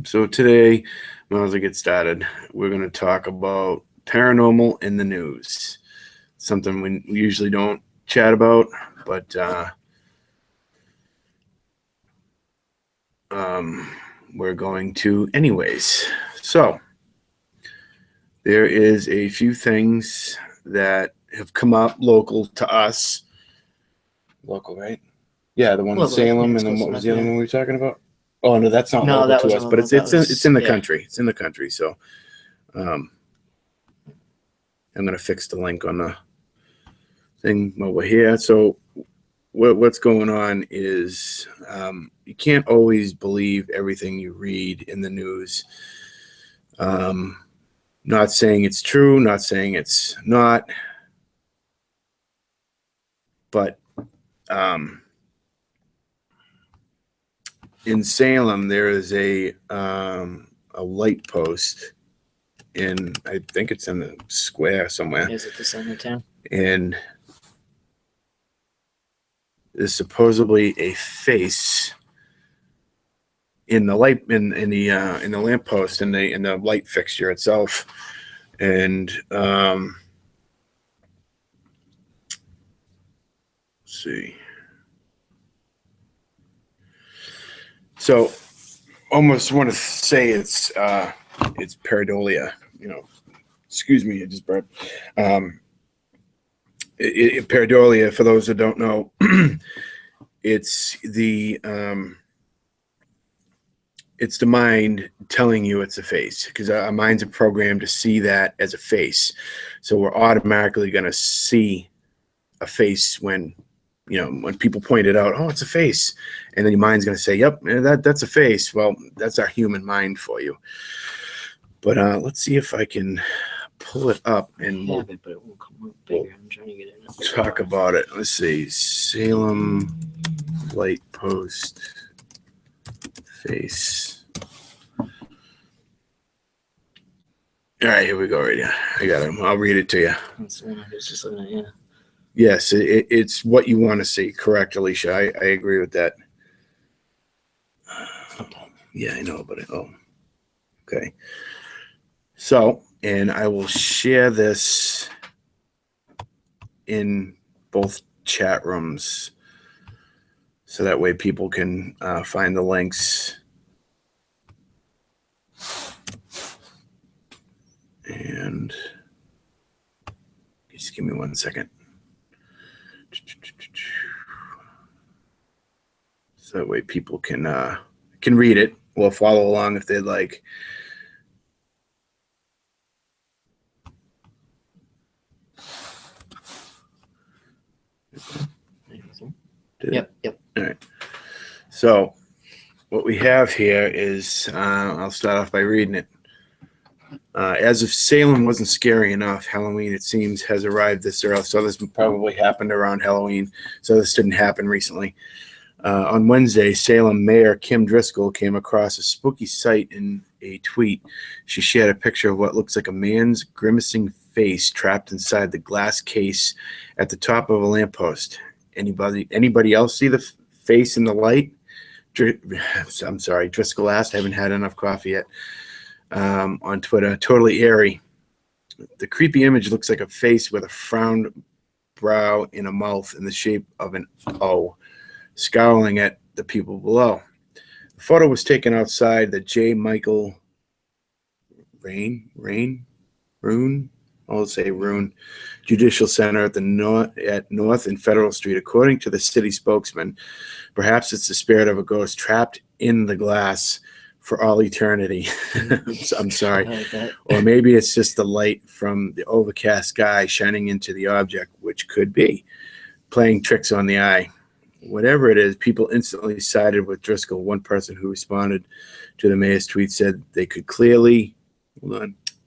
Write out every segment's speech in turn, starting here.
So today, might as well get started. We're going to talk about paranormal in the news. Something we usually don't chat about, but we're going to anyways. So there is a few things that have come up local to us. Local, right? Yeah, the one in Salem, and then what was the other one we were talking about? Oh no, that's not local to us, but it's in the country. It's in the country. So, I'm gonna fix the link on the thing over here. So, what's going on is you can't always believe everything you read in the news. Not saying it's true, not saying it's not, but in Salem there is a light post in, I think it's in the square somewhere. Is it the center of town? And there's supposedly a face in the light in the lamppost in the light fixture itself. And let's see. So almost want to say it's pareidolia, excuse me, I just burped. Pareidolia, for those that don't know, it's the mind telling you it's a face, because our minds are programmed to see that as a face. So we're automatically going to see a face when people point it out. Oh, it's a face. And then your mind's going to say, yep, that's a face. Well, that's our human mind for you. But let's see if I can pull it up and but it won't come up bigger. I'm trying to get it. Talk about it. Let's see. Salem light post face. All right, here we go. Right here. I got it. I'll read it to you. That's the one I was just looking at, yeah. Yes, it's what you want to see. Correct, Alicia. I agree with that. Yeah, I know, but okay. So, and I will share this in both chat rooms, so that way people can find the links. And just give me 1 second. So that way people can read it or follow along if they'd like. Yep. All right. So what we have here is, I'll start off by reading it. As if Salem wasn't scary enough, Halloween, it seems, has arrived this early. So this probably happened around Halloween. So this didn't happen recently. On Wednesday, Salem Mayor Kim Driscoll came across a spooky sight in a tweet. She shared a picture of what looks like a man's grimacing face trapped inside the glass case at the top of a lamppost. Anybody else see the face in the light? I'm sorry, Driscoll asked. I haven't had enough coffee yet. On Twitter, totally eerie. The creepy image looks like a face with a frowned brow and a mouth in the shape of an O, scowling at the people below. The photo was taken outside the J. Michael Rune Judicial Center at North and Federal Street. According to the city spokesman, perhaps it's the spirit of a ghost trapped in the glass for all eternity. I'm sorry. I like that. Or maybe it's just the light from the overcast sky shining into the object, which could be playing tricks on the eye. Whatever it is, people instantly sided with Driscoll. One person who responded to the mayor's tweet said they could clearly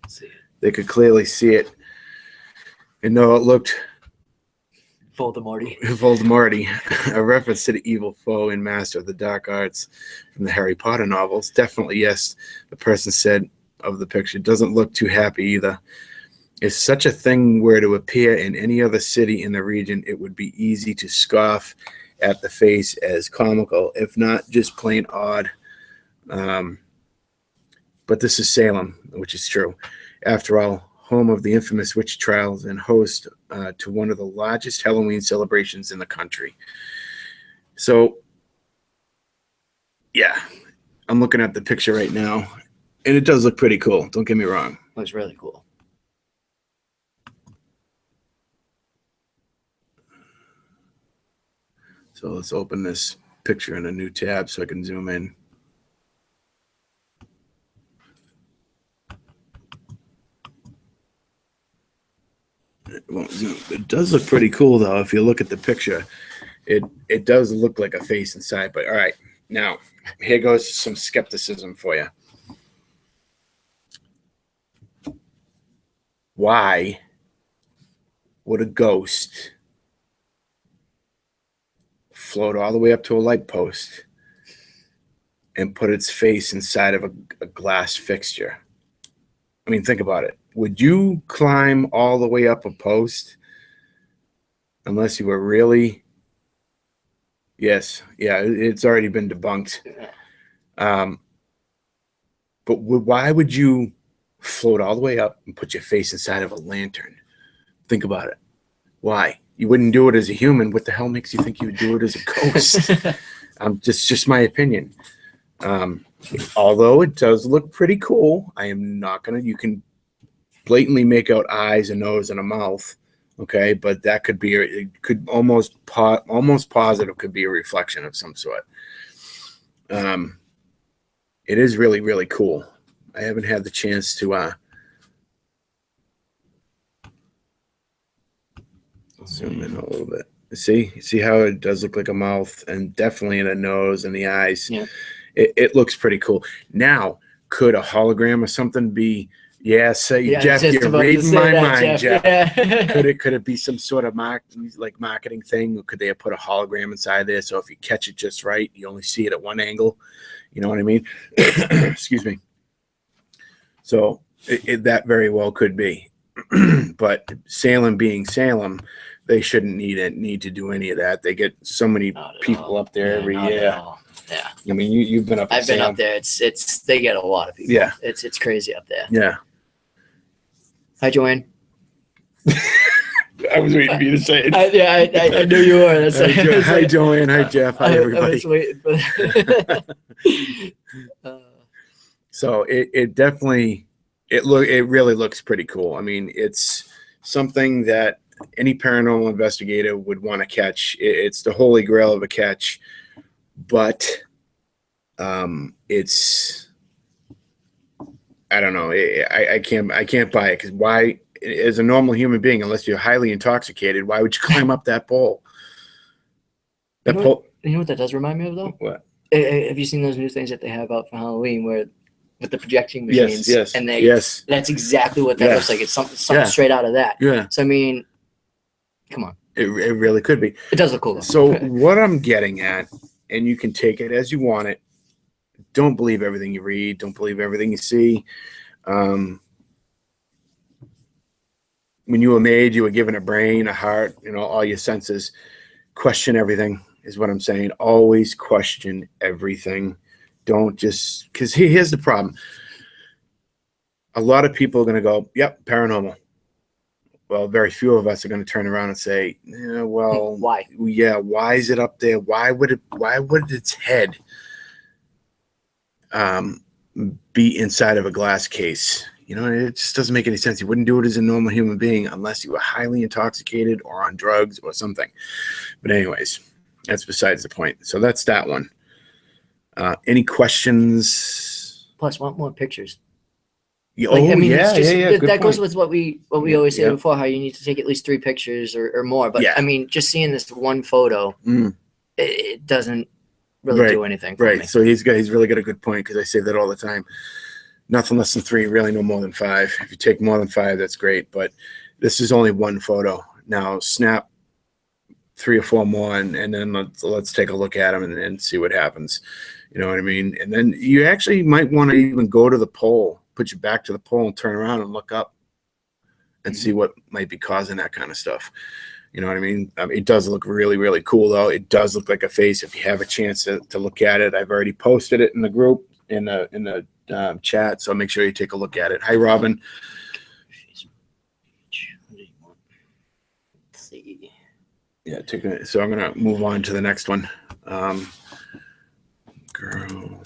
see it. And though it looked Voldemorty, a reference to the evil foe and master of the dark arts from the Harry Potter novels. Definitely, yes, the person said of the picture. Doesn't look too happy either. If such a thing were to appear in any other city in the region, it would be easy to scoff at the face as comical, if not just plain odd. but this is Salem, which is true. After all, home of the infamous witch trials and host to one of the largest Halloween celebrations in the country. So, yeah, I'm looking at the picture right now, and it does look pretty cool. Don't get me wrong. Looks really cool. So let's open this picture in a new tab so I can zoom in. It won't zoom. It does look pretty cool, though. If you look at the picture, it does look like a face inside. But all right, now here goes some skepticism for you. Why would a ghost float all the way up to a light post and put its face inside of a glass fixture? I mean, think about it. Would you climb all the way up a post unless you were really? Yes. Yeah, it's already been debunked. But why would you float all the way up and put your face inside of a lantern? Think about it. Why? You wouldn't do it as a human. What the hell makes you think you would do it as a ghost? Just my opinion. Although it does look pretty cool, I am not gonna. You can blatantly make out eyes, a nose, and a mouth. Okay, but that could be. It could almost positive could be a reflection of some sort. It is really, really cool. I haven't had the chance to zoom in a little bit. See how it does look like a mouth, and definitely in a nose and the eyes. Yeah. It looks pretty cool. Now, could a hologram or something be? Yeah, Jeff, you're reading my mind, Jeff. Yeah. Could it be some sort of marketing thing? Could they have put a hologram inside there? So if you catch it just right, you only see it at one angle. You know what I mean? Excuse me. So that very well could be. But Salem being Salem, they shouldn't need to do any of that. They get so many people up there every year. Yeah. I mean, you've been up. I've been up there. It's they get a lot of people. Yeah. It's crazy up there. Yeah. Hi, Joanne. I was waiting for you to say it. I knew you were. That's Hi, Joanne. Hi, Jeff. Hi, everybody. I was waiting for So it definitely it really looks pretty cool. I mean, it's something that any paranormal investigator would want to catch. It's the holy grail of a catch, but it's I don't know. I can't buy it because why? As a normal human being, unless you're highly intoxicated, why would you climb up that pole? You know what that does remind me of, though? What? Have you seen those new things that they have out for Halloween where with the projecting machines? Yes. And yes. That's exactly what that looks like. It's something straight out of that. Yeah. So, I mean, come on. It really could be. It does look cool, though. So what I'm getting at, and you can take it as you want it, don't believe everything you read. Don't believe everything you see. When you were made, you were given a brain, a heart, all your senses. Question everything is what I'm saying. Always question everything. Don't just, because here's the problem. A lot of people are going to go, yep, paranormal. Well, very few of us are going to turn around and say, yeah, well, why? Yeah, why is it up there? Why would its head be inside of a glass case? It just doesn't make any sense. You wouldn't do it as a normal human being unless you were highly intoxicated or on drugs or something. But anyways, that's besides the point. So that's that one. Any questions? Plus, want more pictures. Yeah, That goes with what we always say before, how you need to take at least 3 pictures or more. But I mean, just seeing this one photo, it doesn't really do anything for me. So he's really got a good point, because I say that all the time. Nothing less than 3, really no more than 5. If you take more than 5, that's great. But this is only one photo. Now snap 3 or 4 more, and then let's take a look at them and see what happens. You know what I mean? And then you actually might want to even go to the pole, put your back to the pole, and turn around and look up and see what might be causing that kind of stuff. You know what I mean? It does look really, really cool, though. It does look like a face. If you have a chance to look at it, I've already posted it in the group, in the chat, so make sure you take a look at it. Hi, Robin. Let's see. Yeah, so I'm gonna move on to the next one. Girl.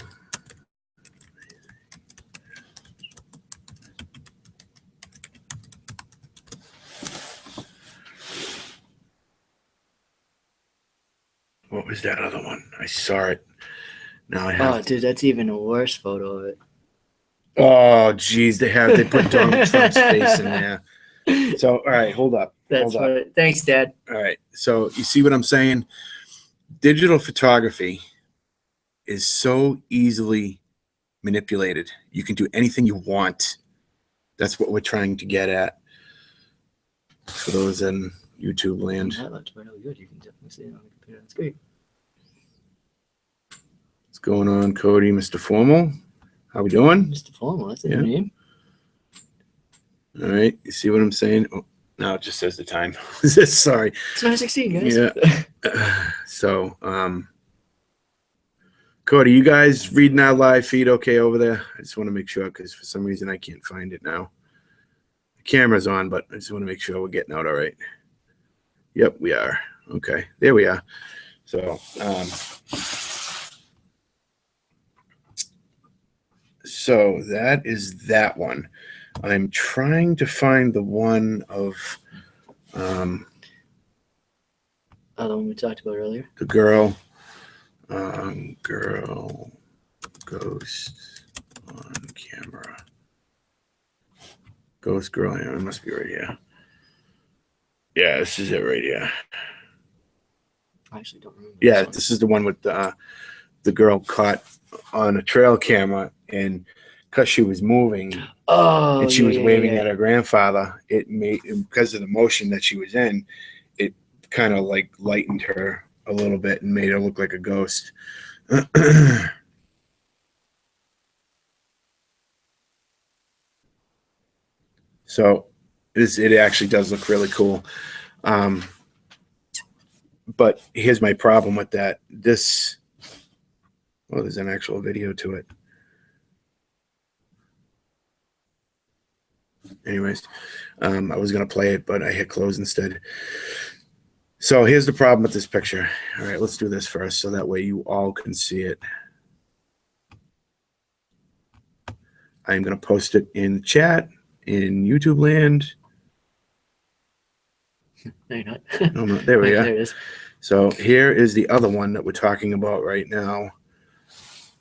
What was that other one? I saw it. Now I have. Oh, dude, that's even a worse photo of it. Oh, geez, they put Donald Trump's face in there. So, all right, hold up. That's right. Thanks, Dad. All right, so you see what I'm saying? Digital photography is so easily manipulated. You can do anything you want. That's what we're trying to get at. For those in YouTube land. That looks really good. You can definitely see it on the computer. That's great. What's going on, Cody? Mr. Formal? How we doing? Mr. Formal, that's a new name. All right, you see what I'm saying? Oh, no, it just says the time. Sorry. It's 9:16, guys. Yeah. So, Cody, you guys reading our live feed okay over there? I just want to make sure because for some reason I can't find it now. The camera's on, but I just want to make sure we're getting out all right. Yep, we are. Okay, there we are. So, so that is that one. I'm trying to find the one of the one we talked about earlier. The girl ghost on camera. Ghost girl, yeah, it must be right here. Yeah, this is it right here. I actually don't remember. Yeah, this is the one with the girl caught on a trail camera, and because she was moving, and she was waving at her grandfather, it made, because of the motion that she was in, it kind of like lightened her a little bit and made her look like a ghost. So it actually does look really cool. But here's my problem with that. There's an actual video to it. Anyways, I was going to play it, but I hit close instead. So here's the problem with this picture. All right, let's do this first so that way you all can see it. I'm going to post it in the chat in YouTube land. No, you're not. Oh, no, there we go. There it is. So here is the other one that we're talking about right now.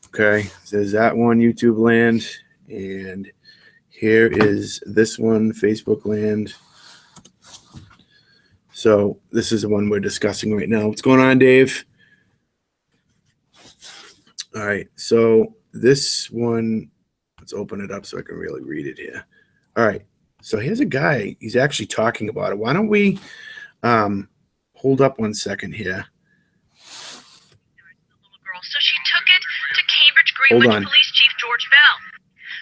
Okay, so there's that one, YouTube land, and here is this one, Facebook land. So this is the one we're discussing right now. What's going on, Dave? All right, so this one, let's open it up so I can really read it here. All right, so here's a guy. He's actually talking about it. Why don't we hold up 1 second here. So she took it to Cambridge Greenwich Police Chief George Bell.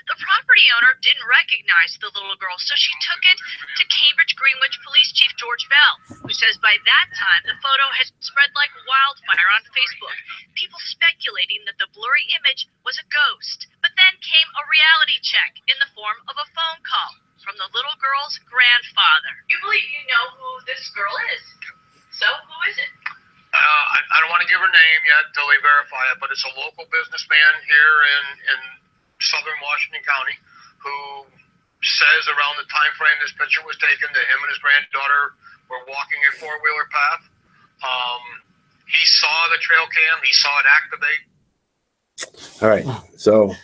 The property owner didn't recognize the little girl, so she took it to Cambridge Greenwich Police Chief George Bell, who says by that time the photo had spread like wildfire on Facebook, people speculating that the blurry image was a ghost. But then came a reality check in the form of a phone call from the little girl's grandfather. You believe you know who this girl is. So who is it? I don't want to give her name yet until they verify it, but it's a local businessman here in southern Washington County who says around the time frame this picture was taken that him and his granddaughter were walking a four-wheeler path. He saw the trail cam. He saw it activate. All right. So,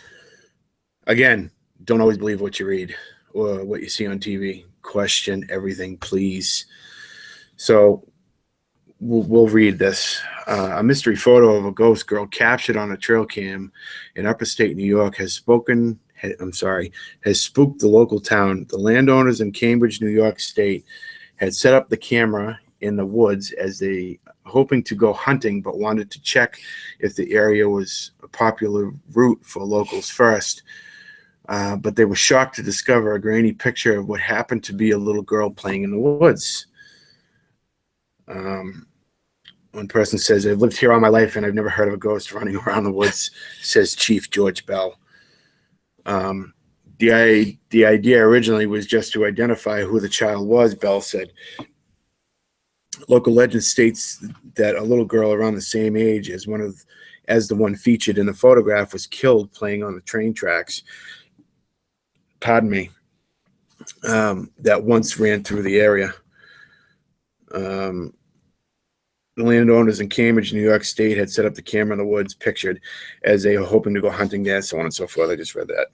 again, don't always believe what you read or what you see on TV. Question everything, please. So, we'll read this. A mystery photo of a ghost girl captured on a trail cam in upstate New York has spooked the local town. The landowners in Cambridge, New York State, had set up the camera in the woods as they hoping to go hunting, but wanted to check if the area was a popular route for locals first. But they were shocked to discover a grainy picture of what happened to be a little girl playing in the woods. One person says, I've lived here all my life and I've never heard of a ghost running around the woods, says Chief George Bell. The idea originally was just to identify who the child was, Bell said. Local legend states that a little girl around the same age as the one featured in the photograph was killed playing on the train tracks. Pardon me. That once ran through the area. The landowners in Cambridge, New York State, had set up the camera in the woods pictured as they were hoping to go hunting there, so on and so forth. I just read that.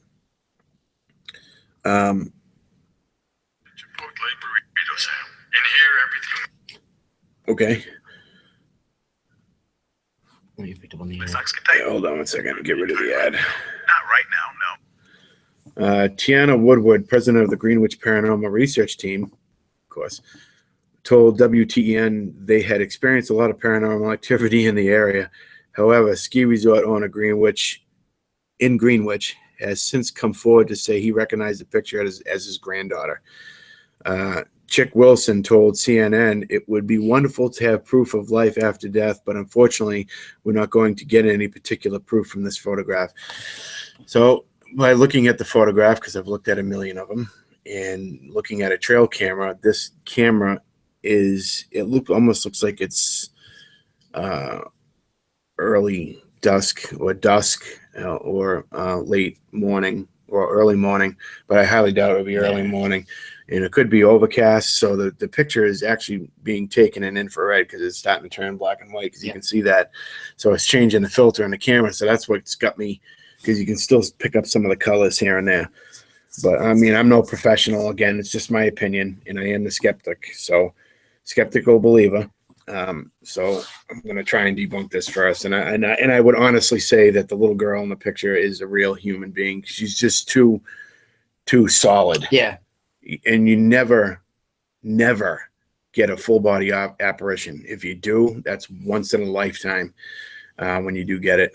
Okay. You picked up on the Yeah, hold on 1 second. Get rid of the ad. Not right now, no. Tiana Woodward, president of the Greenwich Paranormal Research Team, of course, told WTEN they had experienced a lot of paranormal activity in the area. However, ski resort owner Greenwich has since come forward to say he recognized the picture as his granddaughter. Chick Wilson told CNN it would be wonderful to have proof of life after death, but unfortunately, we're not going to get any particular proof from this photograph. So by looking at the photograph, because I've looked at a million of them, and looking at a trail camera, this camera almost looks like it's early dusk or late morning or early morning, but I highly doubt it would be early morning. And it could be overcast, so the picture is actually being taken in infrared because it's starting to turn black and white because you can see that. So it's changing the filter on the camera, so that's what's got me, because you can still pick up some of the colors here and there. But, I mean, I'm no professional. Again, it's just my opinion, and I am the skeptic, so skeptical believer. So I'm going to try and debunk this first. And I would honestly say that the little girl in the picture is a real human being. She's just too solid. Yeah. And you never get a full body apparition. If you do, that's once in a lifetime when you do get it.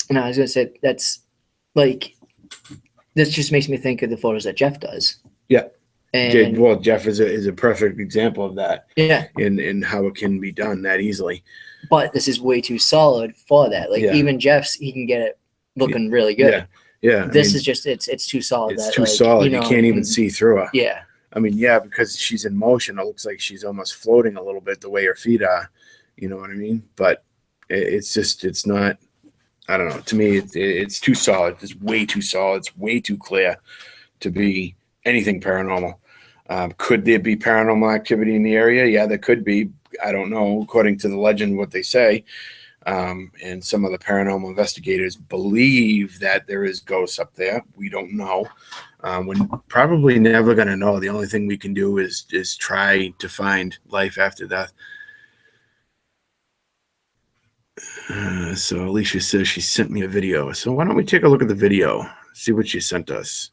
And I was going to say, that's like, this just makes me think of the photos that Jeff does. Yeah. And well, Jeff is a perfect example of that. Yeah. In how it can be done that easily. But this is way too solid for that. Like even Jeff's, he can get it looking really good. Yeah. Yeah. This is just, it's too solid. It's too solid. You can't even see through her. Yeah. I mean, yeah, because she's in motion, it looks like she's almost floating a little bit the way her feet are. You know what I mean? But it's not, I don't know. To me, it's too solid. It's way too solid. It's way too clear to be anything paranormal. Could there be paranormal activity in the area? Yeah, there could be. I don't know. According to the legend, what they say, and some of the paranormal investigators believe that there is ghosts up there. We don't know. We're probably never going to know. The only thing we can do is try to find life after death. So Alicia says she sent me a video. So why don't we take a look at the video, see what she sent us.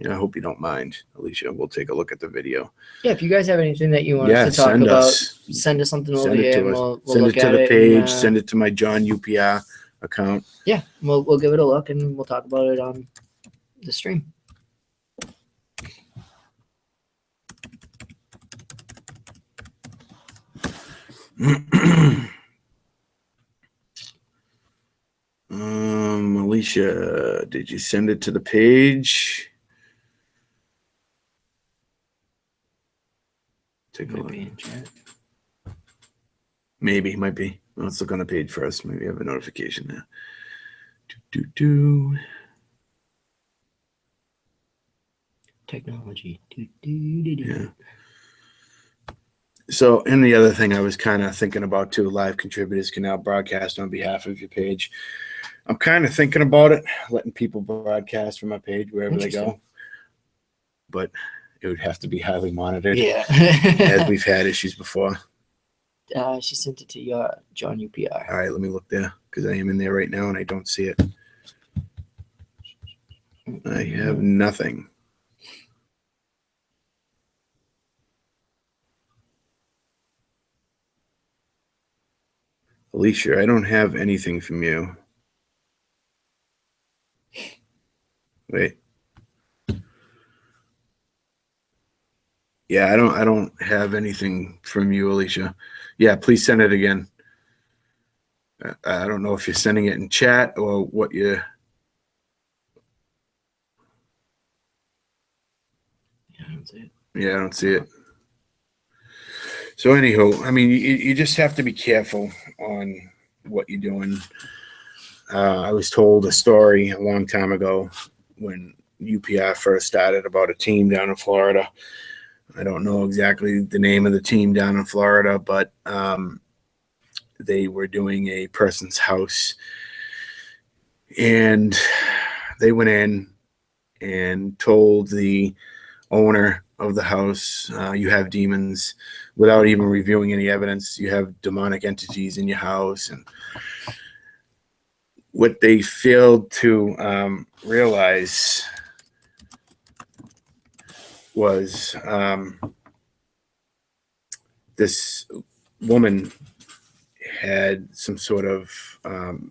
I hope you don't mind, Alicia. We'll take a look at the video. Yeah, if you guys have anything that you want us to talk about, send us something over here. And we'll send look it to at the it page. and, send it to my John UPR account. Yeah, we'll give it a look and we'll talk about it on the stream. Alicia, did you send it to the page? Take a look. Maybe, might be. Let's look on the page first. Maybe I have a notification there. Technology. Yeah. So, and the other thing I was kind of thinking about too, live contributors can now broadcast on behalf of your page. I'm kind of thinking about it, letting people broadcast from my page wherever they go. But it would have to be highly monitored. Yeah. As we've had issues before. She sent it to your John UPR. All right, let me look there because I am in there right now and I don't see it. I have nothing. Alicia, I don't have anything from you. Wait. Yeah, I don't have anything from you, Alicia. Yeah, please send it again. I don't know if you're sending it in chat or what you. don't see it. Yeah, I don't see it. So anywho, I mean, you just have to be careful on what you're doing. I was told a story a long time ago when UPR first started about a team down in Florida. I don't know exactly the name of the team down in Florida, but they were doing a person's house, and they went in and told the owner of the house, you have demons, without even reviewing any evidence. You have demonic entities in your house. And what they failed to realize was this woman had some sort of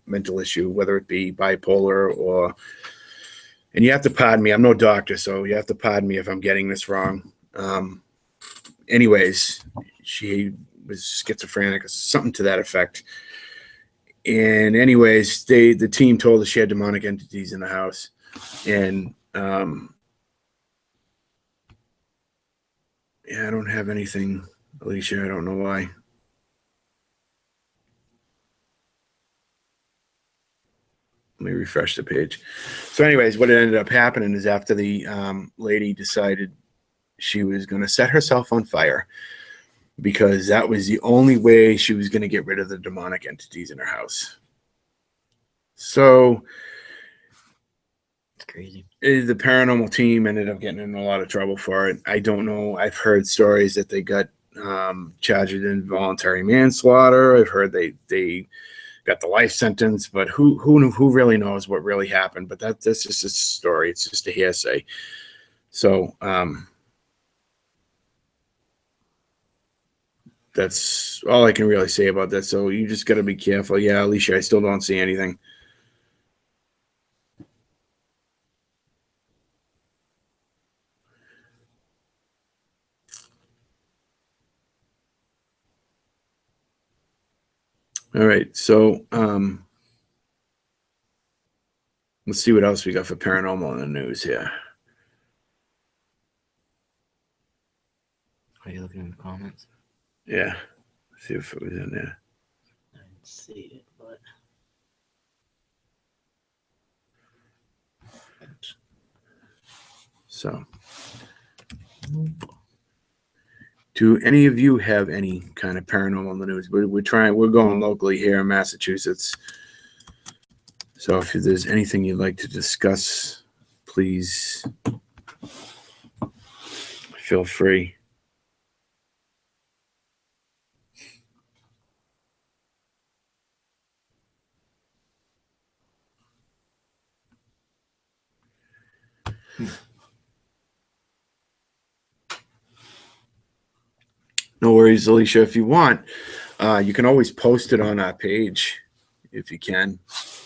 mental issue, whether it be bipolar or, and you have to pardon me, I'm no doctor, so you have to pardon me if I'm getting this wrong. Anyways, she was schizophrenic or something to that effect. And anyways, the team told us she had demonic entities in the house. And yeah, I don't have anything, Alicia. I don't know why. Let me refresh the page. So anyways, what ended up happening is after the lady decided she was going to set herself on fire because that was the only way she was going to get rid of the demonic entities in her house. So it's crazy. The paranormal team ended up getting in a lot of trouble for it. I don't know. I've heard stories that they got charged with involuntary manslaughter. I've heard they got the life sentence, but who really knows what really happened? But that's just a story. It's just a hearsay. So that's all I can really say about that. So you just got to be careful. Yeah, Alicia, I still don't see anything. All right, so let's see what else we got for paranormal in the news here. Are you looking in the comments? Yeah, let's see if it was in there. I didn't see it, but so do any of you have any kind of paranormal in the news? We're going locally here in Massachusetts. So if there's anything you'd like to discuss, please feel free. No worries, Alicia. If you want, you can always post it on our page. If you can,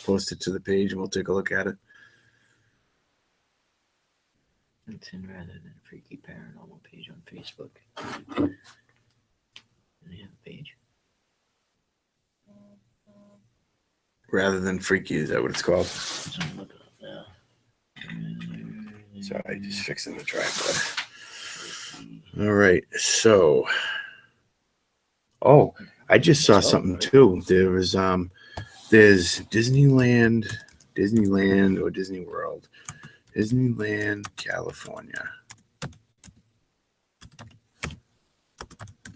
post it to the page and we'll take a look at it. it's in rather than Freaky Paranormal page on Facebook. They have a page. Rather than Freaky, is that what it's called? So I'm looking up now. Sorry, just fixing the tripod. All right, so I just saw something too. There was there's Disneyland or Disney World, Disneyland, California.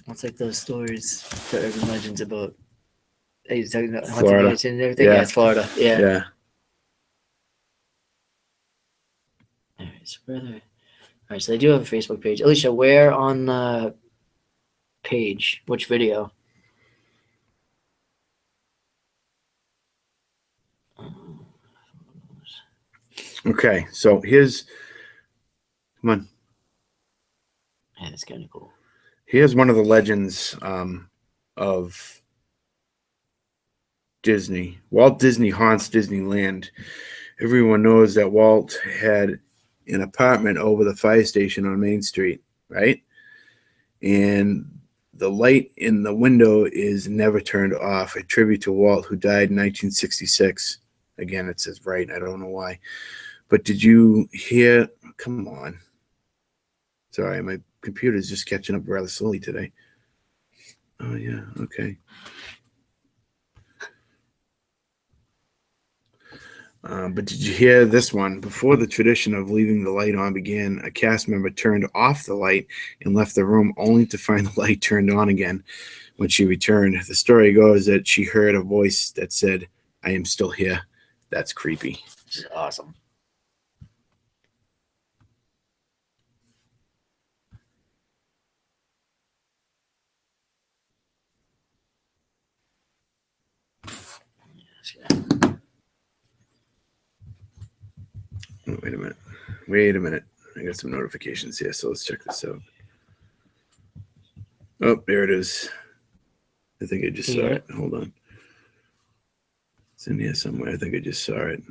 It's like those stories, the urban legends about. Hey, you're talking about haunted Florida. mansion and everything. Yeah. Yeah, it's Florida. Yeah. Yeah. All right, so further. All right, so they do have a Facebook page. Alicia, where on the page? Which video? Okay, so here's, come on. Yeah, that's kind of cool. Here's one of the legends of Disney. Walt Disney haunts Disneyland. Everyone knows that Walt had an apartment over the fire station on Main Street, right? And the light in the window is never turned off, a tribute to Walt, who died in 1966. Again, it says right. I don't know why. But did you hear? Come on. Sorry, my computer's just catching up rather slowly today. Oh, yeah, okay. But did you hear this one? Before the tradition of leaving the light on began, a cast member turned off the light and left the room only to find the light turned on again when she returned. The story goes that she heard a voice that said, "I am still here." That's creepy. Which is awesome. Oh, wait a minute. Wait a minute. I got some notifications here, so let's check this out. Oh, there it is. I think I just saw it. Hold on. It's in here somewhere. I think I just saw it.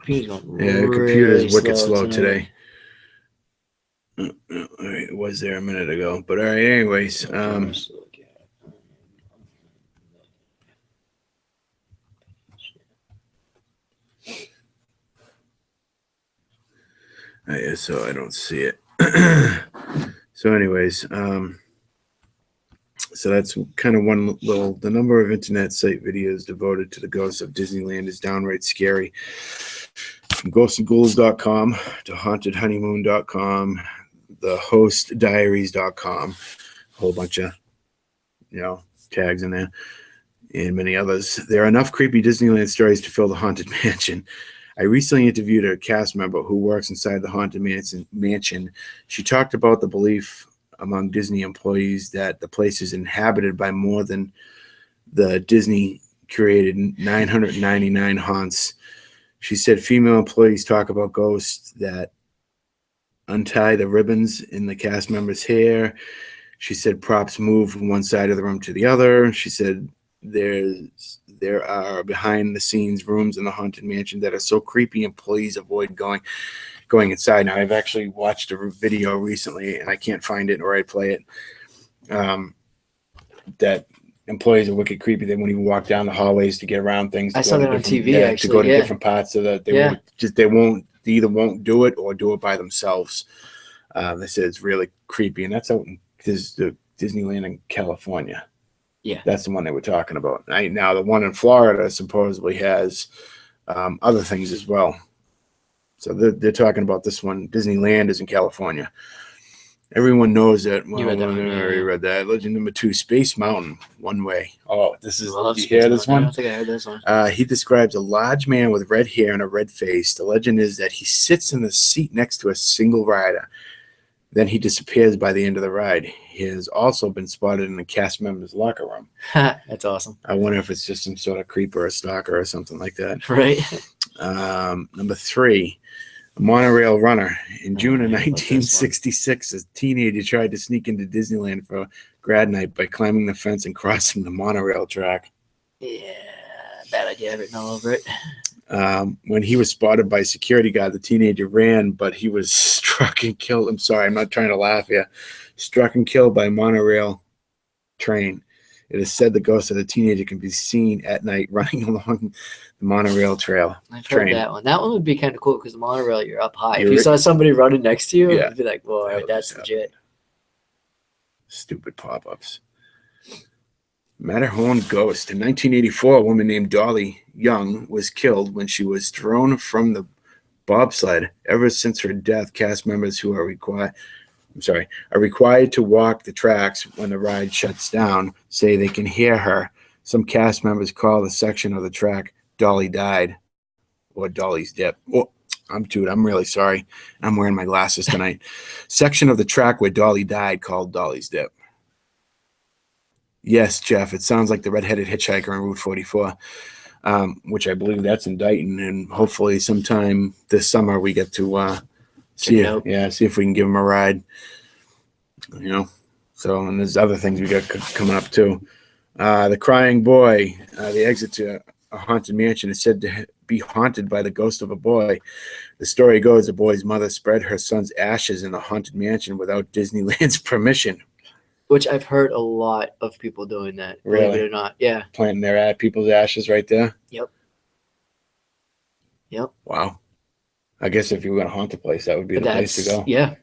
Yeah, the computer's wicked slow today. All right, it was there a minute ago. But all right, anyways. Yeah, so I don't see it. So anyways, so that's kind of one little, the number of internet site videos devoted to the ghosts of Disneyland is downright scary. From ghostandghouls.com to hauntedhoneymoon.com, the hostdiaries.com, a whole bunch of, tags in there, and many others. There are enough creepy Disneyland stories to fill the Haunted Mansion. I recently interviewed a cast member who works inside the Haunted Mansion. She talked about the belief among Disney employees that the place is inhabited by more than the Disney-created 999 haunts. She said female employees talk about ghosts that untie the ribbons in the cast members' hair. She said props move from one side of the room to the other. She said there are behind-the-scenes rooms in the Haunted Mansion that are so creepy employees avoid going inside. Now, I've actually watched a video recently, and I can't find it or I'd play it, that employees are wicked creepy. They won't even walk down the hallways to get around things. I saw that on TV, actually. To go to different parts of that. They either won't do it or do it by themselves. They said it's really creepy, and that's out in the Disneyland in California. Yeah, that's the one they were talking about. Now, the one in Florida supposedly has other things as well. So they're talking about this one. Disneyland is in California. Everyone knows that. Well, I already read that. Legend number 2, Space Mountain, one way. Oh, this is. Did you hear this one? I don't think I heard this one. He describes a large man with red hair and a red face. The legend is that he sits in the seat next to a single rider. Then he disappears by the end of the ride. He has also been spotted in the cast member's locker room. That's awesome. I wonder if it's just some sort of creeper or stalker or something like that. Right. Number 3, a monorail runner. In June of 1966, a teenager tried to sneak into Disneyland for grad night by climbing the fence and crossing the monorail track. Yeah, bad idea written all over it. When he was spotted by a security guard, the teenager ran, but he was struck and killed. I'm sorry, I'm not trying to laugh here. Struck and killed by a monorail train. It is said the ghost of the teenager can be seen at night running along the monorail trail. I've heard that one. That one would be kind of cool because the monorail, you're up high. If you saw somebody running next to you, you'd be like, whoa, all right, that's legit. Stupid pop-ups. Matterhorn ghost. In 1984, a woman named Dolly Young was killed when she was thrown from the bobsled. Ever since her death, cast members who are required to walk the tracks when the ride shuts down say they can hear her. Some cast members call the section of the track Dolly Died or Dolly's Dip. Oh, I'm really sorry. I'm wearing my glasses tonight. Section of the track where Dolly died called Dolly's Dip. Yes, Jeff, it sounds like the redheaded hitchhiker on Route 44, which I believe that's in Dayton, and hopefully sometime this summer we get to see if we can give him a ride. So, and there's other things we got coming up too. The Crying Boy, the exit to a haunted mansion is said to be haunted by the ghost of a boy. The story goes the boy's mother spread her son's ashes in the haunted mansion without Disneyland's permission. Which I've heard a lot of people doing that. Really? Believe it or not. Yeah. Planting people's ashes right there? Yep. Wow. I guess if you were going to haunt the place, that would be the place to go. Yeah.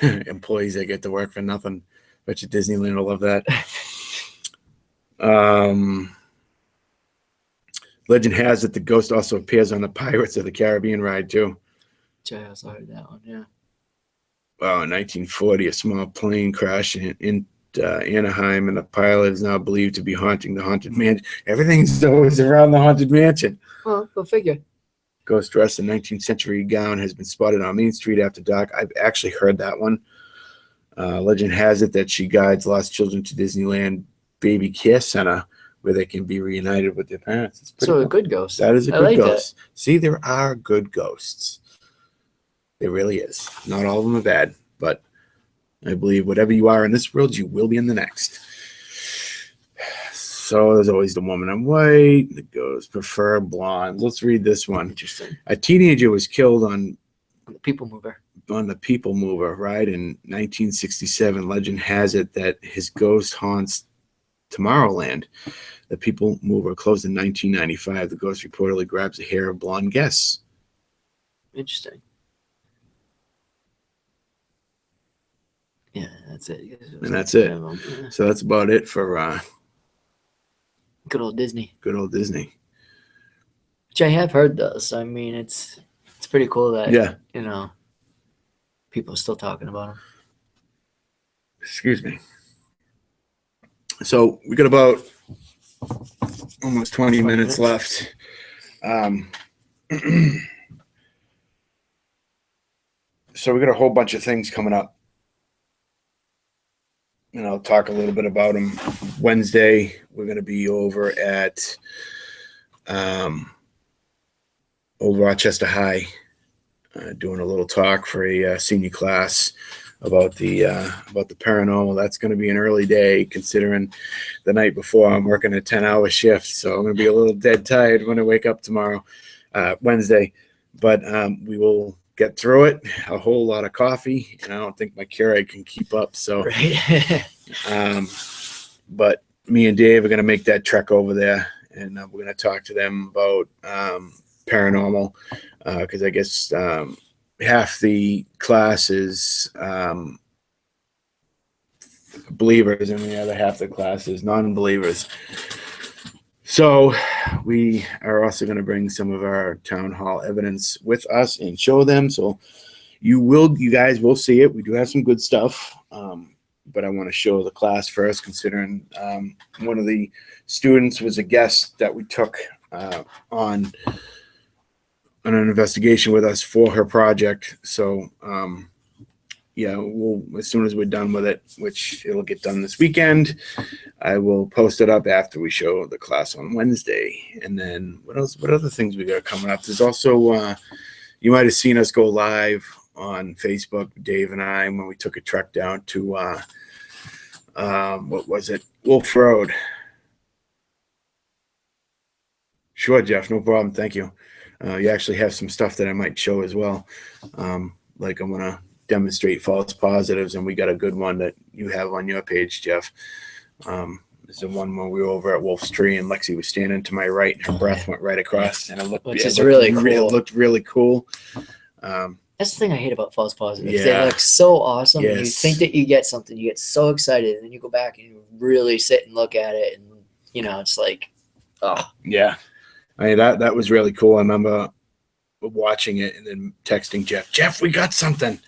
Employees that get to work for nothing. Bet you Disneyland will love that. Legend has it the ghost also appears on the Pirates of the Caribbean ride too. I also heard that one. Yeah. Wow, in 1940, a small plane crashed in Anaheim, and the pilot is now believed to be haunting the haunted mansion. Everything's always around the haunted mansion. Well, go figure. Ghost dressed in 19th century gown has been spotted on Main Street after dark. I've actually heard that one. Legend has it that she guides lost children to Disneyland Baby Care Center, where they can be reunited with their parents. It's so cool. A good ghost. That is a good ghost. That. See, there are good ghosts. There really is. Not all of them are bad, but I believe whatever you are in this world, you will be in the next. So there's always the woman in white. The ghost prefer blonde. Let's read this one. Interesting. A teenager was killed on the People Mover. On the People Mover, right? In 1967, legend has it that his ghost haunts Tomorrowland. The People Mover closed in 1995. The ghost reportedly grabs the hair of blonde guests. Interesting. Yeah, that's it. And that's it. So that's about it for good old Disney. Good old Disney. Which I have heard those. I mean, it's pretty cool that you know, people are still talking about them. Excuse me. So we got about almost 20 minutes left. So we got a whole bunch of things coming up. And I'll talk a little bit about them. Wednesday, we're going to be over at Old Rochester High, doing a little talk for a senior class about the paranormal. That's going to be an early day, considering the night before I'm working a 10-hour shift, so I'm going to be a little dead tired when I wake up tomorrow, Wednesday. But we will get through it. A whole lot of coffee, and I don't think my Keurig can keep up. So, but me and Dave are going to make that trek over there, and we're going to talk to them about paranormal, because I guess half the class is believers, and the other half of the class is non-believers. So we are also going to bring some of our town hall evidence with us and show them. So you guys will see it. We do have some good stuff, but I want to show the class first, considering one of the students was a guest that we took on an investigation with us for her project. So yeah, we'll, as soon as we're done with it, which it'll get done this weekend, I will post it up after we show the class on Wednesday. And then what else? What other things we got coming up? There's also, you might have seen us go live on Facebook, Dave and I, when we took a trek down to, what was it? Wolf Road. Sure, Jeff, no problem. Thank you. You actually have some stuff that I might show as well. Like I'm going to demonstrate false positives, and we got a good one that you have on your page, Jeff. It's the one when we were over at Wolf's Tree, and Lexi was standing to my right, and her breath went right across, and it looked really cool. It looked really cool. That's the thing I hate about false positives. They look so awesome. Yes. And you think that you get something, you get so excited, and then you go back and you really sit and look at it, and you know, it's like, oh yeah. I mean, that was really cool. I remember watching it and then texting Jeff, we got something.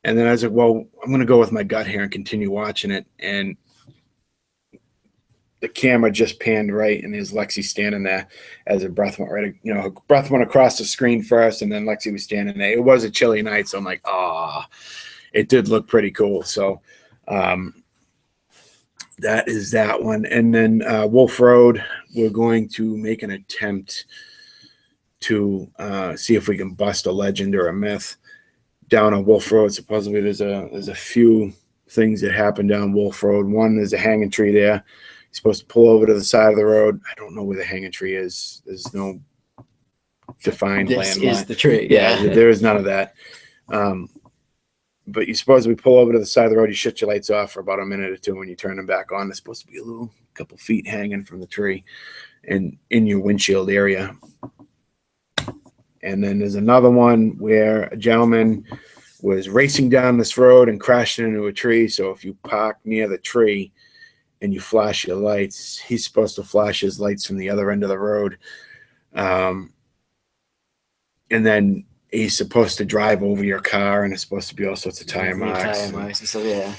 And then I was like, well, I'm going to go with my gut here and continue watching it. And the camera just panned right, and there's Lexi standing there as her breath went right, you know, her breath went across the screen first, and then Lexi was standing there. It was a chilly night, so I'm like, it did look pretty cool. So that is that one. And then Wolf Road, we're going to make an attempt to see if we can bust a legend or a myth down on Wolf Road. Supposedly there's a few things that happen down Wolf Road. One, there's a hanging tree there. You're supposed to pull over to the side of the road. I don't know where the hanging tree is. There's no defined landmark. This is the tree. Yeah, there is none of that. But you supposedly pull over to the side of the road, you shut your lights off for about a minute or two, when you turn them back on. There's supposed to be a couple feet hanging from the tree and in your windshield area. And then there's another one where a gentleman was racing down this road and crashed into a tree. So if you park near the tree and you flash your lights, he's supposed to flash his lights from the other end of the road. And then he's supposed to drive over your car, and it's supposed to be all sorts of tire marks. Tire marks and stuff, yeah.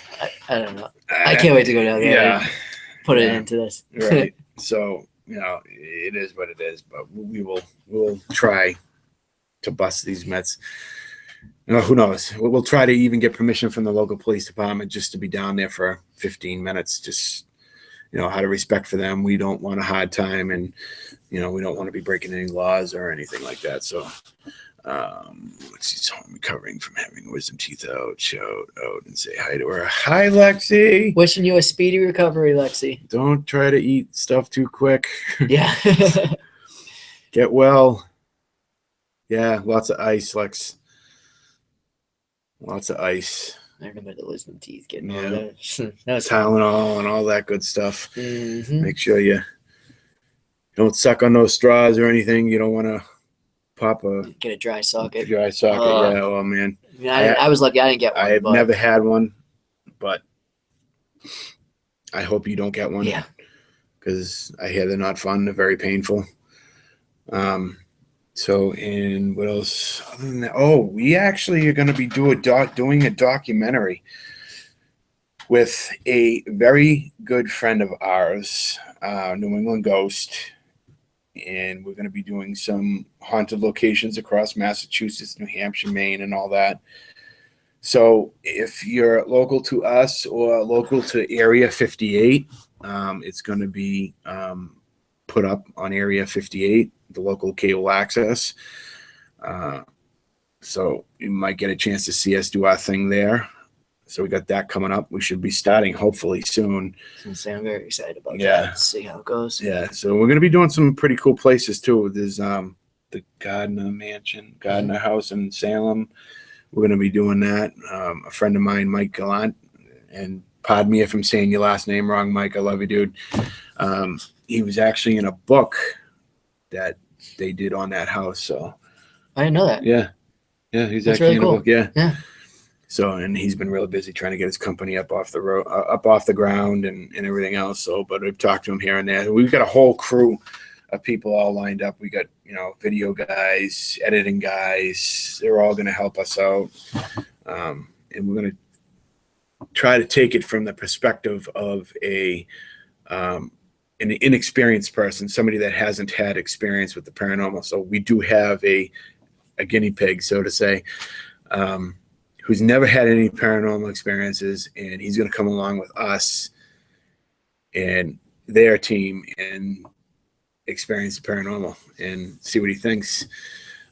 I don't know. I can't wait to go down there. Yeah. Put it into this. Right. So, it is what it is, but we'll try to bust these Mets. Who knows? We'll try to even get permission from the local police department just to be down there for 15 minutes. Just, out of respect for them. We don't want a hard time, and, we don't want to be breaking any laws or anything like that. So, Lexi's home recovering from having wisdom teeth out. Shout out and say hi to her. Hi, Lexi. Wishing you a speedy recovery, Lexi. Don't try to eat stuff too quick. Yeah. Get well. Yeah, lots of ice, Lex. Lots of ice. I remember the wisdom teeth getting Yeah. on there. That was Tylenol and all that good stuff. Mm-hmm. Make sure you don't suck on those straws or anything. You don't want to pop a Get a dry socket. dry socket. Yeah, oh man. I was lucky I didn't get one. I have but never had one, but I hope you don't get one. Yeah. Because I hear they're not fun. They're very painful. So, and what else? Other than that, we actually are going to be doing a documentary with a very good friend of ours, New England Ghost, and we're going to be doing some haunted locations across Massachusetts, New Hampshire, Maine, and all that. So, if you're local to us or local to Area 58, it's going to be put up on Area 58. The local cable access. So you might get a chance to see us do our thing there. So we got that coming up. We should be starting hopefully soon. I'm very excited about Yeah. that. Let's see how it goes. Yeah. So we're going to be doing some pretty cool places too. There's the Gardner House in Salem. We're going to be doing that. A friend of mine, Mike Gallant, and pardon me if I'm saying your last name wrong, Mike. I love you, dude. He was actually in a book that they did on that house. So I didn't know that. yeah, he's That's actually really in cool. a book. Yeah. Yeah. So, and he's been really busy trying to get his company up off the road, up off the ground, and everything else. So, but I've talked to him here and there. We've got a whole crew of people all lined up. We got video guys, editing guys. They're all going to help us out, and we're going to try to take it from the perspective of an inexperienced person, somebody that hasn't had experience with the paranormal. So we do have a guinea pig, so to say, who's never had any paranormal experiences, and he's going to come along with us and their team and experience the paranormal and see what he thinks.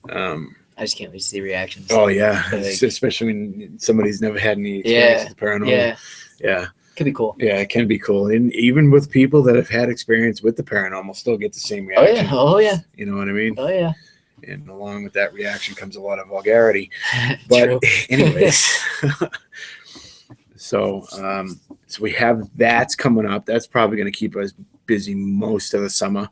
I just can't wait to see the reactions. Oh yeah, Like, especially when somebody's never had any experience with the paranormal. Yeah. Could be cool. Yeah, it can be cool. And even with people that have had experience with the paranormal, still get the same reaction. Oh yeah. You know what I mean? Oh yeah. And along with that reaction comes a lot of vulgarity. But anyways, so we have that's coming up. That's probably going to keep us busy most of the summer.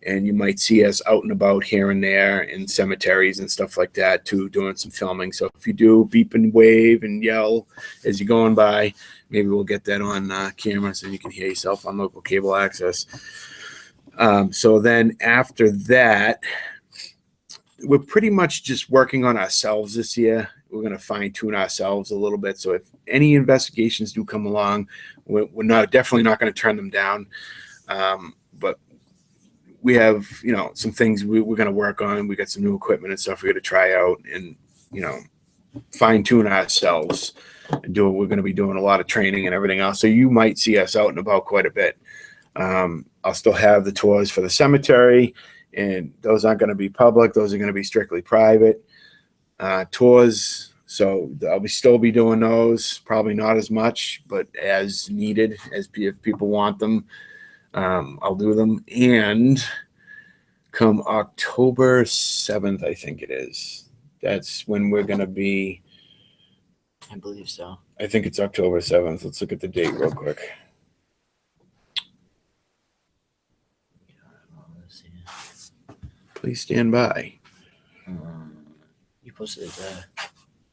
And you might see us out and about here and there in cemeteries and stuff like that too, doing some filming. So if you do beep and wave and yell as you're going by, maybe we'll get that on camera so you can hear yourself on local cable access. So then after that, we're pretty much just working on ourselves this year. We're going to fine tune ourselves a little bit. So if any investigations do come along, we're definitely not going to turn them down. But we have, some things we're going to work on. We got some new equipment and stuff we're going to try out and, fine tune ourselves and do it. We're going to be doing a lot of training and everything else. So you might see us out and about quite a bit. I'll still have the tours for the cemetery, and those aren't going to be public. Those are going to be strictly private tours. So I'll still be doing those, probably not as much, but as needed, if people want them, I'll do them. And come October 7th, I think it is. That's when we're going to be. I believe so. I think it's October 7th. Let's look at the date real quick. Please stand by. posted it.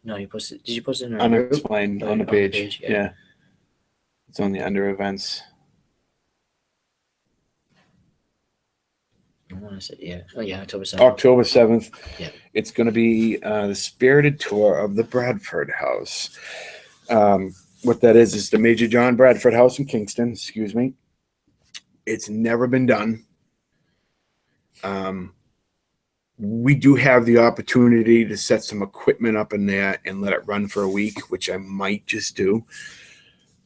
No, you posted. Did you post it in our Unexplained group? on the page. Yeah. Yeah. It's on the under events. I want to say, yeah. Oh, yeah, October 7th. October 7th. Yeah. It's going to be the spirited tour of the Bradford House. What that is the Major John Bradford House in Kingston. Excuse me. It's never been done. We do have the opportunity to set some equipment up in there and let it run for a week, which I might just do.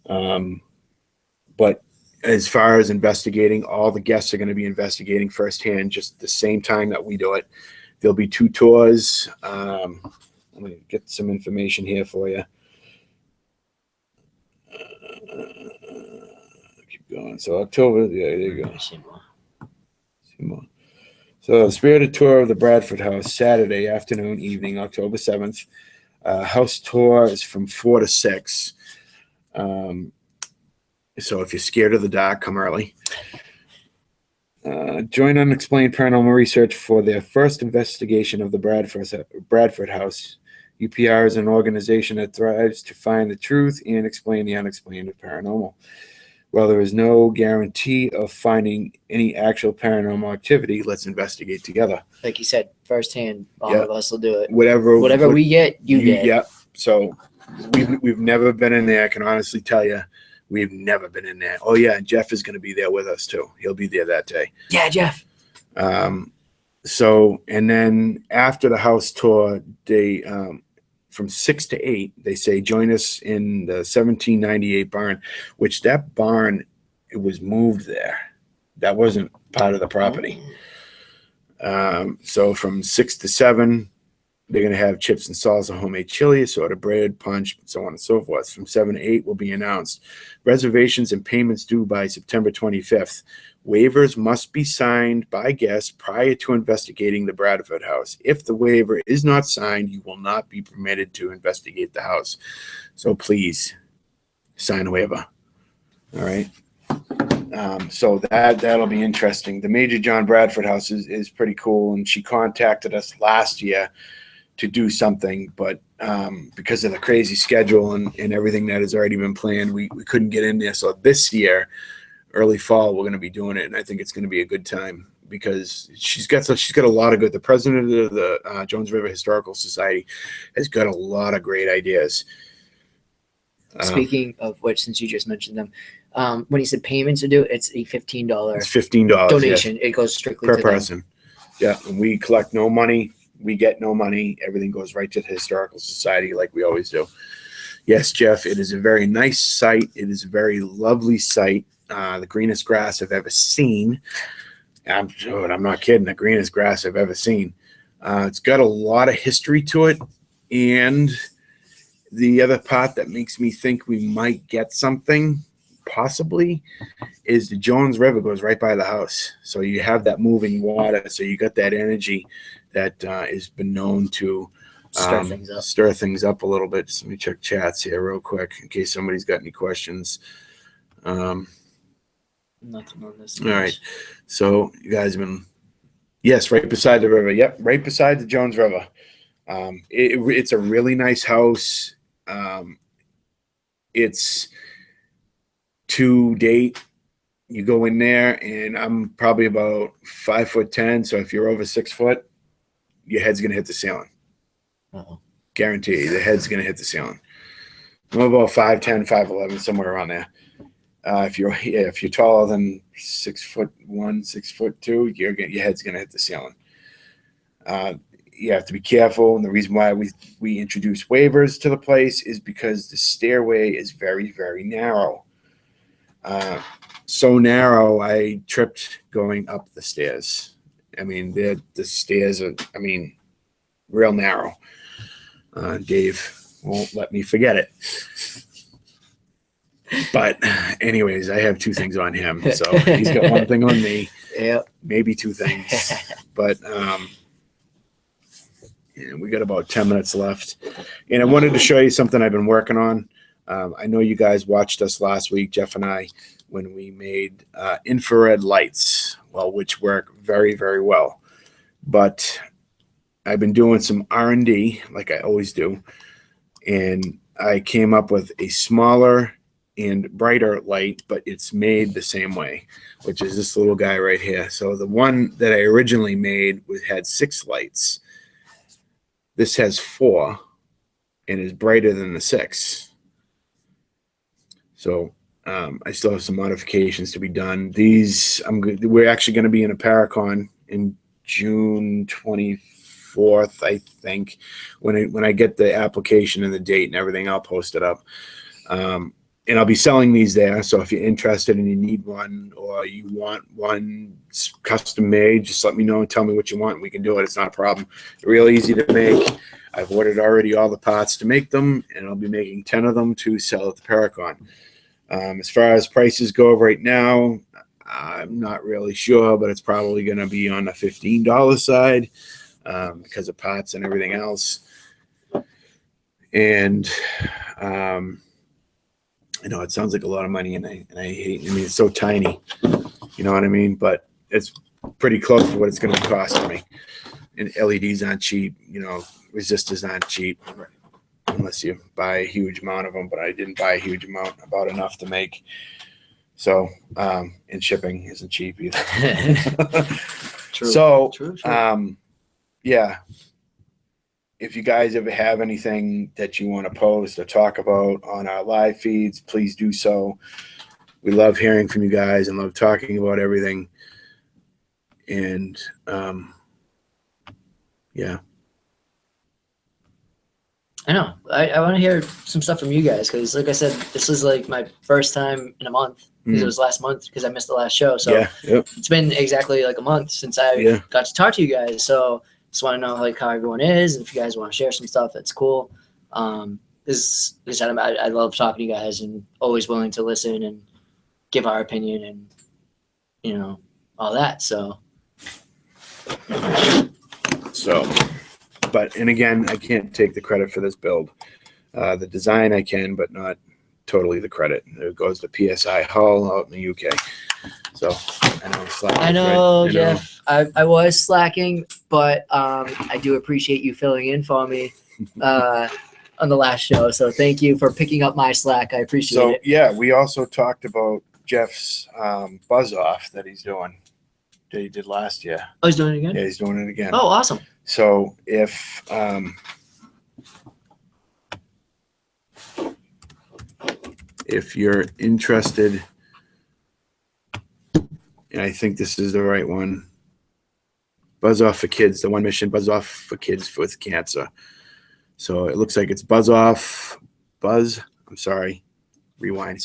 But as far as investigating, all the guests are going to be investigating firsthand, just the same time that we do it. There'll be 2 tours. Let me get some information here for you. Keep going. So October, yeah, there you go. See more. So spirited tour of the Bradford House, Saturday afternoon, evening, October 7th. House tour is from 4 to 6. So if you're scared of the dark, come early. Join Unexplained Paranormal Research for their first investigation of the Bradford House. UPR is an organization that thrives to find the truth and explain the unexplained of paranormal. While there is no guarantee of finding any actual paranormal activity, let's investigate together. Like you said, firsthand, all of us will do it. Whatever we get, you get. Yeah. So we've never been in there. I can honestly tell you, we've never been in there. Oh yeah, Jeff is going to be there with us too. He'll be there that day. Yeah, Jeff. So and then after the house tour, they from 6 to 8, they say join us in the 1798 barn, which that barn, it was moved there. That wasn't part of the property. So from 6 to 7, they're going to have chips and salsa, homemade chili, assorted bread, punch, so on and so forth. From 7 to 8 will be announced. Reservations and payments due by September 25th. Waivers must be signed by guests prior to investigating the Bradford House. If the waiver is not signed, you will not be permitted to investigate the house. So please sign a waiver. All right. So that'll be interesting. The Major John Bradford House is pretty cool, and she contacted us last year to do something, but because of the crazy schedule and everything that has already been planned, we couldn't get in there. So this year, early fall, we're going to be doing it, and I think it's going to be a good time because she's got a lot of good. The president of the Jones River Historical Society has got a lot of great ideas. Speaking of which, since you just mentioned them, when you said payments are due, it's a $15. It's $15 donation. Yeah. It goes strictly per to person. Yeah, and we collect no money. We get no money. Everything goes right to the Historical Society like we always do. Yes, Jeff, it is a very nice site. It is a very lovely site. The greenest grass I've ever seen. I'm not kidding. The greenest grass I've ever seen. It's got a lot of history to it. And the other part that makes me think we might get something, possibly, is the Jones River goes right by the house. So you have that moving water. So you got that energy that has been known to stir things up a little bit. Just let me check chats here real quick in case somebody's got any questions. Nothing on this. All right. So you guys have been, yes, right beside the river. Yep, right beside the Jones River. It's a really nice house. It's to date. You go in there, and I'm probably about 5'10". So if you're over 6 foot, your head's gonna hit the ceiling. Guarantee you, the head's gonna hit the ceiling. I'm about 5'10", 5'11", somewhere around there. If you're taller than 6'1", 6'2", your head's gonna hit the ceiling. You have to be careful, and the reason why we introduce waivers to the place is because the stairway is very, very narrow. So narrow, I tripped going up the stairs. I mean, the stairs are, real narrow. Dave won't let me forget it. But anyways, I have 2 things on him. So he's got 1 thing on me. Yep. Maybe 2 things. But we got about 10 minutes left. And I wanted to show you something I've been working on. I know you guys watched us last week, Jeff and I, when we made infrared lights, which work very, very well. But I've been doing some R&D like I always do, and I came up with a smaller and brighter light, but it's made the same way, which is this little guy right here. So the one that I originally made had 6 lights. This has 4 and is brighter than the 6. So I still have some modifications to be done. We're actually going to be in a Paracon in June 24th, I think. When I get the application and the date and everything, I'll post it up. And I'll be selling these there. So if you're interested and you need one, or you want one custom made, just let me know and tell me what you want. We can do it. It's not a problem. Real easy to make. I've ordered already all the parts to make them, and I'll be making 10 of them to sell at the Paracon. As far as prices go right now, I'm not really sure, but it's probably going to be on the $15 side because of parts and everything else. And I know it sounds like a lot of money, and I hate. I mean, it's so tiny, you know what I mean? But it's pretty close to what it's going to be costing me. And LEDs aren't cheap, you know. Resistors aren't cheap, unless you buy a huge amount of them. But I didn't buy a huge amount, about enough to make. So, and shipping isn't cheap either. True. So, True. yeah. If you guys ever have anything that you want to post or talk about on our live feeds, please do so. We love hearing from you guys and love talking about everything. And yeah. I know. I want to hear some stuff from you guys because, like I said, this is like my first time in a month because it was last month because I missed the last show. So it's been exactly like a month since I got to talk to you guys. So just want to know like how everyone is, and if you guys want to share some stuff, that's cool. I love talking to you guys and always willing to listen and give our opinion and, you know, all that. So, but, and again, I can't take the credit for this build. The design I can, but not totally the credit. It goes to PSI Hull out in the UK. So I know, Jeff, I was slacking, but I do appreciate you filling in for me on the last show. So thank you for picking up my slack. I appreciate it. Yeah, we also talked about Jeff's buzz off that he's doing. That he did last year. Oh, he's doing it again? Yeah, he's doing it again. Oh, awesome. So if you're interested, and I think this is the right one, Buzz Off for Kids, the one mission, Buzz Off for Kids with Cancer. So it looks like it's Buzz, I'm sorry, rewind.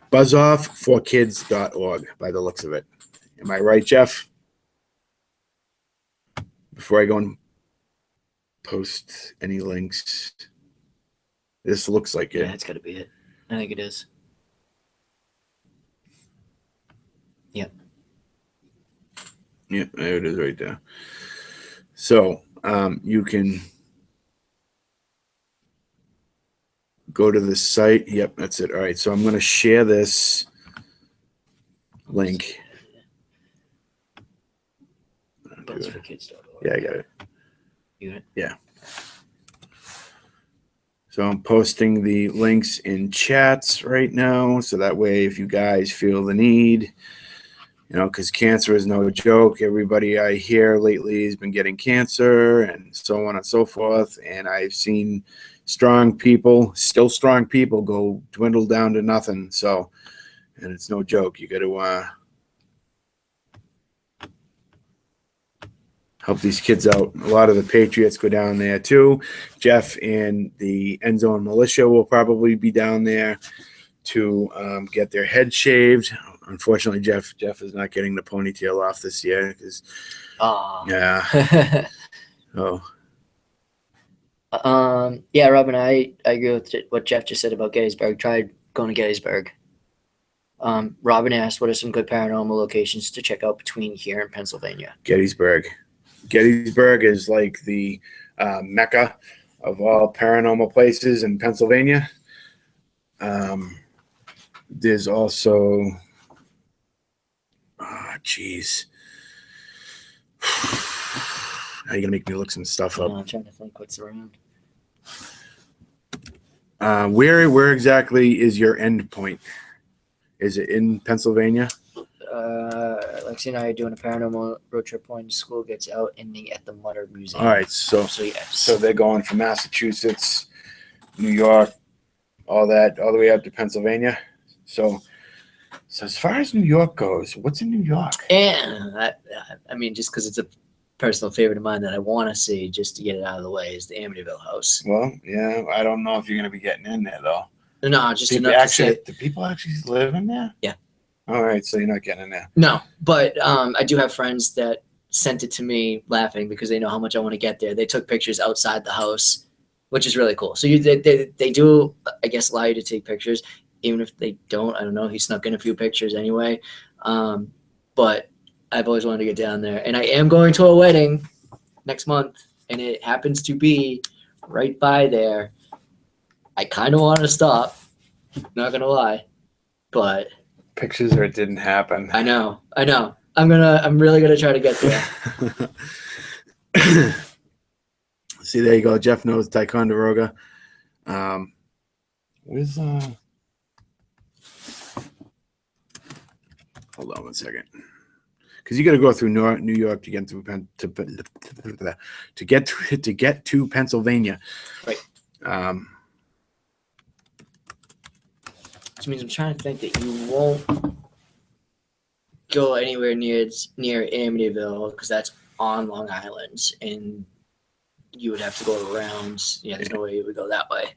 BuzzOffForKids.org by the looks of it. Am I right, Jeff? Before I go and post any links, this looks like it. Yeah, it's got to be it. I think it is. Yep. Yeah, there it is right there. So you can go to the site. Yep, that's it. All right, so I'm going to share this link. BuzzForKids.org. Yeah, I got it. You got it? Yeah. So I'm posting the links in chats right now, so that way if you guys feel the need, you know, because cancer is no joke. Everybody I hear lately has been getting cancer and so on and so forth. And I've seen strong people, still strong people, go dwindle down to nothing. So, and it's no joke. You got to help these kids out. A lot of the Patriots go down there too. Jeff and the End Zone Militia will probably be down there to get their head shaved. Unfortunately, Jeff is not getting the ponytail off this year because, yeah. Yeah, Robin, I agree with what Jeff just said about Gettysburg. Tried going to Gettysburg. Robin asked, what are some good paranormal locations to check out between here and Pennsylvania? Gettysburg is like the mecca of all paranormal places in Pennsylvania. There's also, Now you're gonna make me look some stuff up. I'm trying to think what's around. Where exactly is your end point? Is it in Pennsylvania? Lexi and I are doing a paranormal road trip when school gets out, ending at the Mutter Museum. All right, so Yes. So they're going from Massachusetts, New York, all that, all the way up to Pennsylvania. So as far as New York goes, what's in New York? And I mean, just because it's a personal favorite of mine that I want to see, just to get it out of the way, is the Amityville house. Well, yeah, I don't know if you're gonna be getting in there though. No, just People enough actually, to say. do people actually live in there? Yeah. All right, so you're not getting in there. No, but I do have friends that sent it to me laughing because they know how much I want to get there. They took pictures outside the house, which is really cool. So they do, I guess, allow you to take pictures, even if they don't. I don't know. He snuck in a few pictures anyway. But I've always wanted to get down there, and I am going to a wedding next month, and it happens to be right by there. I kind of want to stop. Not gonna lie, but Pictures or it didn't happen. I know. I'm really gonna try to get there. See, there you go. Jeff knows Ticonderoga. Where's hold on one second. Because you got to go through New York to get through to get to Pennsylvania. Right. Which means I'm trying to think that you won't go anywhere near Amityville because that's on Long Island, and you would have to go around. Yeah, there's no way you would go that way.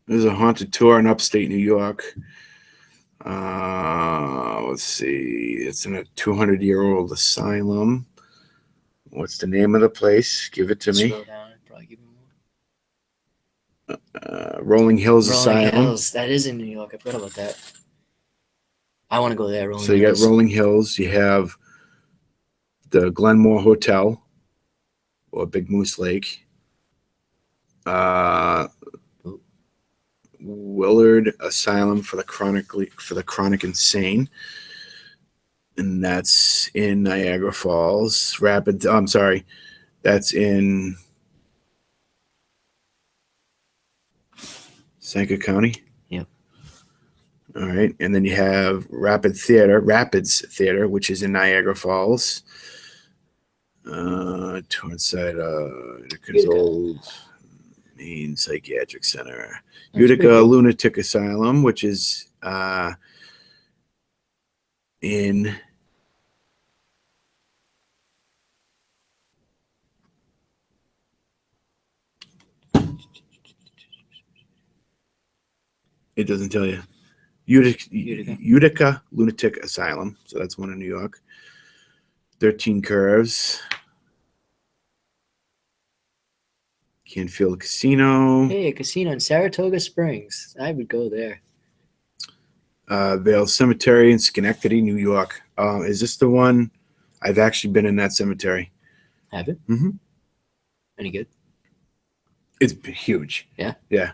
There's a haunted tour in upstate New York. Let's see. It's in a 200-year-old asylum. What's the name of the place? Give it to me. Scroll down and probably give me more. Rolling Hills Rolling Asylum. Hills. That is in New York. I forgot about that. I want to go there. So you got Rolling Hills. You have the Glenmore Hotel or Big Moose Lake. Willard Asylum for the chronic insane, and that's in Niagara Falls. That's in Sangamon County. Yep. All right, and then you have Rapids Theater, which is in Niagara Falls. Townside, Utica's old main psychiatric center. Utica Lunatic Asylum, which is in it doesn't tell you. Utica Lunatic Asylum. So that's one in New York. 13 Curves. Canfield Casino. Hey, a casino in Saratoga Springs. I would go there. Vale Cemetery in Schenectady, New York. Is this the one? I've actually been in that cemetery. Have it? Mm-hmm. Any good? It's huge. Yeah? Yeah.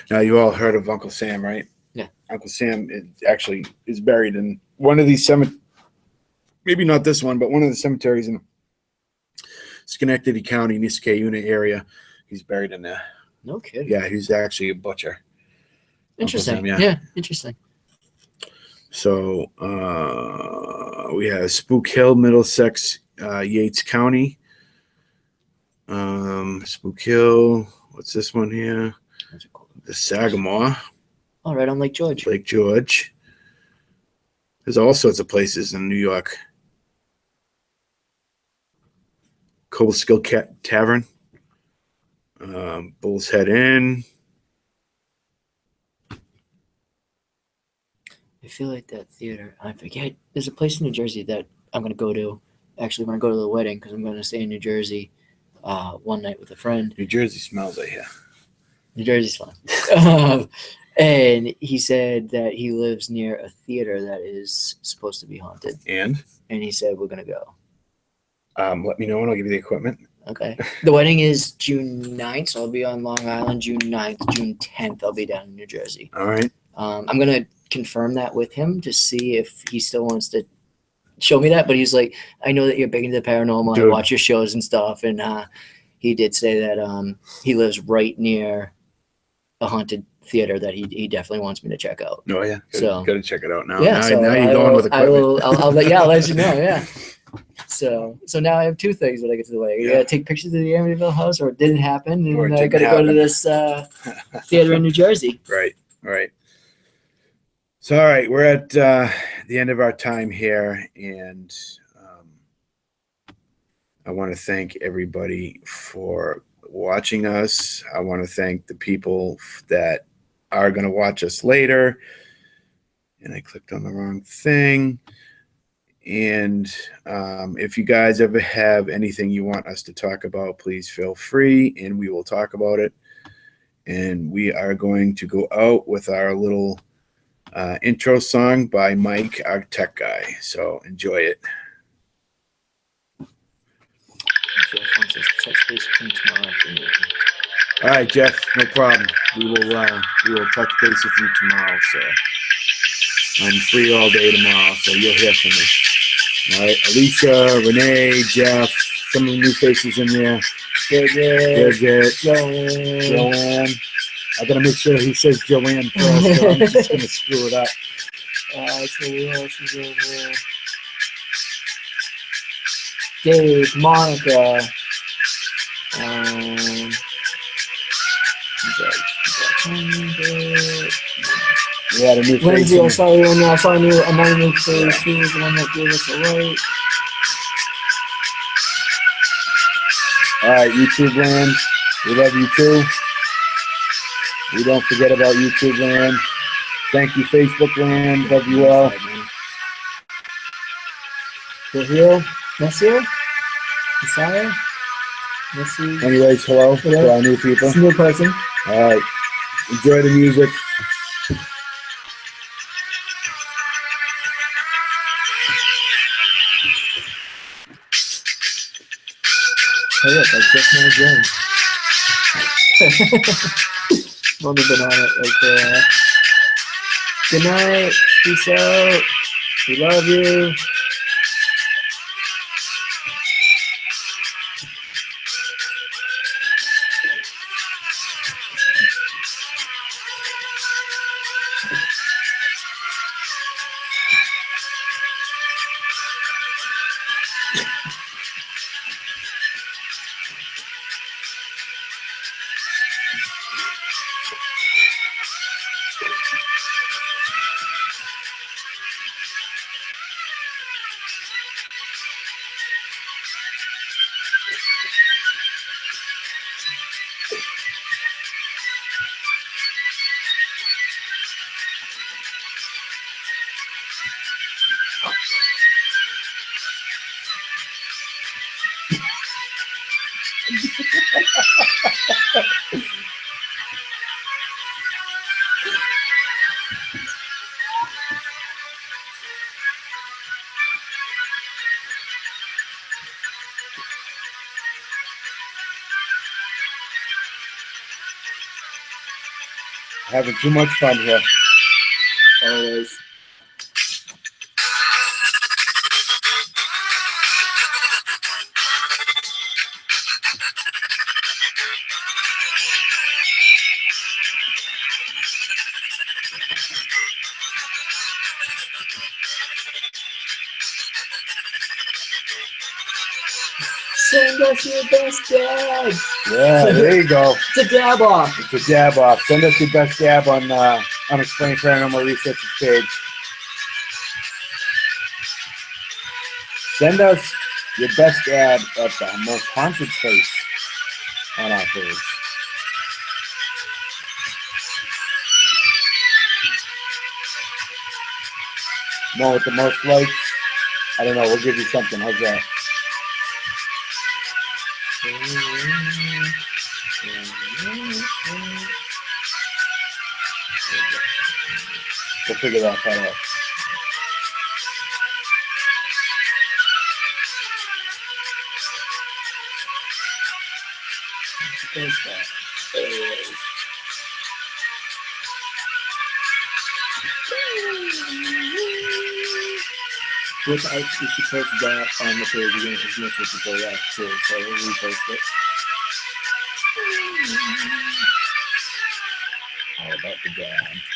Now, you all heard of Uncle Sam, right? Yeah. Uncle Sam is buried in one of these cemeteries. Maybe not this one, but one of the cemeteries in Schenectady County, Niskayuna area. He's buried in there. No kidding. Yeah, he's actually a butcher. Interesting. Sam, yeah, interesting. So we have Spook Hill, Middlesex, Yates County. Spook Hill. What's this one here? The Sagamore. All right, on Lake George. Lake George. There's all sorts of places in New York. Coldskill Tavern. Bull's Head Inn. I feel like that theater. I forget. There's a place in New Jersey that I'm going to go to. Actually, when I go to the wedding, because I'm going to stay in New Jersey one night with a friend. New Jersey smells like here. New Jersey's fun. And he said that he lives near a theater that is supposed to be haunted. And he said, we're going to go. let me know and I'll give you the equipment. Okay. The wedding is June 9th, so I'll be on Long Island June 9th. June 10th, I'll be down in New Jersey. All right. I'm going to confirm that with him to see if he still wants to show me that. But he's like, I know that you're big into the paranormal. Dude. I watch your shows and stuff. And he did say that he lives right near a haunted theater that he definitely wants me to check out. Oh, yeah. So- Gotta check it out now. Yeah, Now, so now I you're going will, with equipment. I'll let you know. Yeah. So now I have two things that I get to do. I Yeah. gotta take pictures of the Amityville house, or it didn't happen, Or it and I didn't gotta go to happen. this theater in New Jersey. Right. So, all right, we're at the end of our time here, and I want to thank everybody for watching us. I want to thank the people that are going to watch us later. And I clicked on the wrong thing. And if you guys ever have anything you want us to talk about, please feel free, and we will talk about it. And we are going to go out with our little intro song by Mike, our tech guy. So enjoy it. All right, Jeff, no problem. We will touch base with you tomorrow. So I'm free all day tomorrow, so you'll hear from me. All right, Alicia, Renee, Jeff, some of the new faces in there. Bridget, Joanne. I gotta make sure he says Joanne first, so I'm just gonna screw it up. So who else is in there? Dave, Monica. We had a new face. Lindsay, in I saw you in there. I saw another new face. He was the one that gave us a light. All right, YouTube land, we love you too. We don't forget about YouTube land. Thank you, Facebook land. Love you all. We're here. Monsieur? Messiah? Monsieur? Anyways, hello to our new people. It's a new person. All right, enjoy the music. Oh, look, I just now joined. I've only been on it like good night. Peace out. We love you. Having too much fun here. Always. Send us your best dab. Yeah, there you go. It's a dab off. It's a dab off. Send us your best dab on Unexplained Paranormal Research page. Send us your best dab at the most haunted place on our page. One with the most likes. I don't know. We'll give you something. How's that? We'll figure that part out. There's that. There it is. Which I supposed to that on the page again because most of people left too, so we'll repost it. All about the dad.